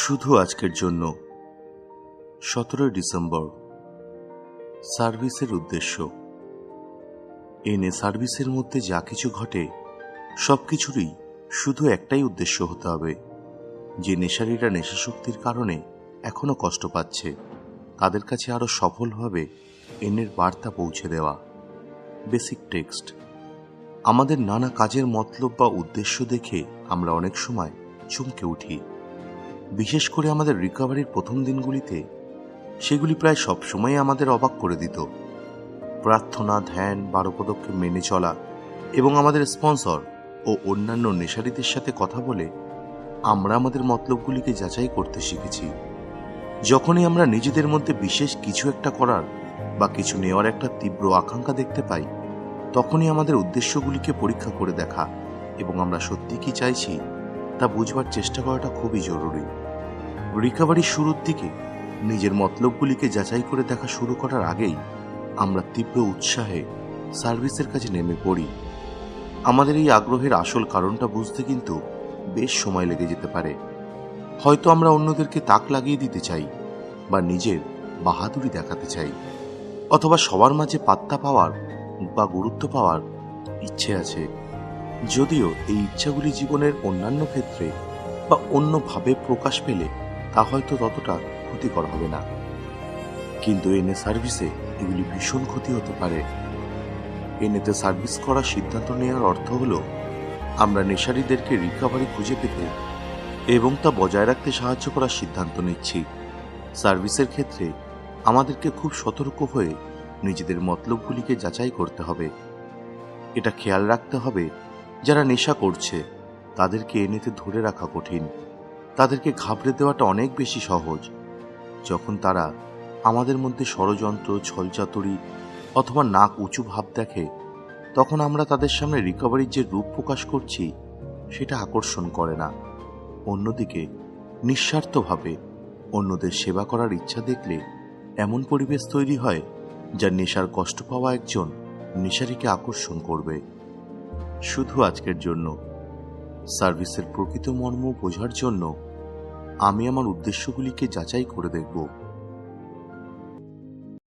শুধু আজকের জন্য 17 ডিসেম্বর। সার্ভিসের উদ্দেশ্য। এনে সার্ভিসের মধ্যে যা কিছু ঘটে সবকিছুরই শুধু একটাই উদ্দেশ্য হতে হবে, যে নেশারীরা নেশাশক্তির কারণে এখনো কষ্ট পাচ্ছে তাদের কাছে আরো সফলভাবে এনের বার্তা পৌঁছে দেওয়া। Basic text. আমাদের নানা কাজের মতলব বা উদ্দেশ্য দেখে আমরা অনেক সময় চমকে উঠি। বিশেষ করে আমাদের রিকভারির প্রথম দিনগুলিতে সেগুলি প্রায় সবসময় আমাদের অবাক করে দিত। প্রার্থনা, ধ্যান, 12 পদক্ষেপ মেনে চলা এবং আমাদের স্পন্সর ও অন্যান্য নেশারীদের সাথে কথা বলে আমরা আমাদের মতলবগুলিকে যাচাই করতে শিখেছি। যখনই আমরা নিজেদের মধ্যে বিশেষ কিছু একটা করার বা কিছু নেওয়ার একটা তীব্র আকাঙ্ক্ষা দেখতে পাই, তখনই আমাদের উদ্দেশ্যগুলিকে পরীক্ষা করে দেখা এবং আমরা সত্যি কি চাইছি তা বুঝবার চেষ্টা করাটা খুবই জরুরি। রিকভারির শুরুর দিকে নিজের মতলবগুলিকে যাচাই করে দেখা শুরু করার আগেই আমরা তীব্র উৎসাহে সার্ভিসের কাজে নেমে পড়ি। আমাদের এই আগ্রহের আসল কারণটা বুঝতে কিন্তু বেশ সময় লেগে যেতে পারে। হয়তো আমরা অন্যদেরকে তাক লাগিয়ে দিতে চাই, বা নিজের বাহাদুরি দেখাতে চাই, অথবা সবার মাঝে পাত্তা পাওয়ার বা গুরুত্ব পাওয়ার ইচ্ছে আছে। যদিও এই ইচ্ছাগুলি জীবনের অন্যান্য ক্ষেত্রে বা অন্যভাবে প্রকাশ পেলে তা হয়তো ততটা ক্ষতিকর হবে না, কিন্তু এনে সার্ভিসে এগুলি ভীষণ ক্ষতি হতে পারে। এনেতে সার্ভিস করার সিদ্ধান্ত নেওয়ার অর্থ হলো আমরা নেশারীদেরকে রিকভারি খুঁজে পেতে এবং তা বজায় রাখতে সাহায্য করার সিদ্ধান্ত নিচ্ছি। সার্ভিসের ক্ষেত্রে আমাদেরকে খুব সতর্ক হয়ে নিজেদের মতলবগুলিকে যাচাই করতে হবে। এটা খেয়াল রাখতে হবে, যারা নেশা করছে তাদেরকে এনেতে ধরে রাখা কঠিন, তাদেরকে ঘাবড়ে দেওয়াটা অনেক বেশি সহজ। যখন তারা আমাদের মধ্যে ষড়যন্ত্র, ছলচাতুরি অথবা নাক উঁচু ভাব দেখে, তখন আমরা তাদের সামনে রিকভারির যে রূপ প্রকাশ করছি সেটা আকর্ষণ করে না। অন্যদিকে নিঃস্বার্থভাবে অন্যদের সেবা করার ইচ্ছা দেখলে এমন পরিবেশ তৈরি হয় যা নেশার কষ্ট পাওয়া একজন নেশারীকে আকর্ষণ করবে। শুধু আজকের জন্য। সার্ভিসের প্রকৃত মর্ম বোঝার জন্য আমি আমার উদ্দেশ্যগুলিকে যাচাই করে দেখব।